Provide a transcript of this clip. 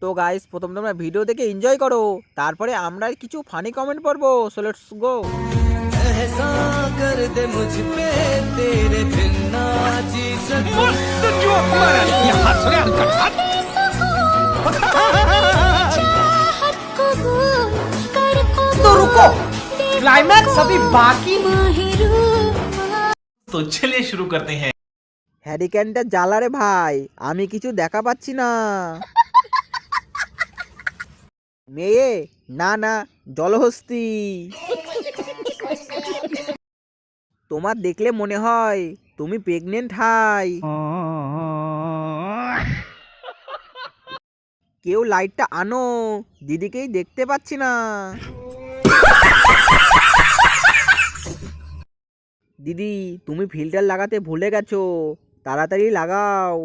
তো গাইস, প্রথম তোমরা ভিডিও দেখে এনজয় করো, তারপরে আমরা কিছু ফানি কমেন্ট পড়বো। So let's go. मस्त जोक मारा ये हंस रहे हल्का तो रुको, क्लाइमैक्स अभी बाकी। तो चलिए शुरू करते हैं। হ্যারিকেনটা জ্বালারে ভাই, আমি কিছু দেখা পাচ্ছি না। মেয়ে না না, জলহস্তি। তোমার দেখলে মনে হয় তুমি প্রেগনেন্ট হাই। কেউ লাইটটা আনো, দিদিকেই দেখতে পাচ্ছি না। দিদি, তুমি ফিল্টার লাগাতে ভুলে গেছো, তাড়াতাড়ি লাগাও।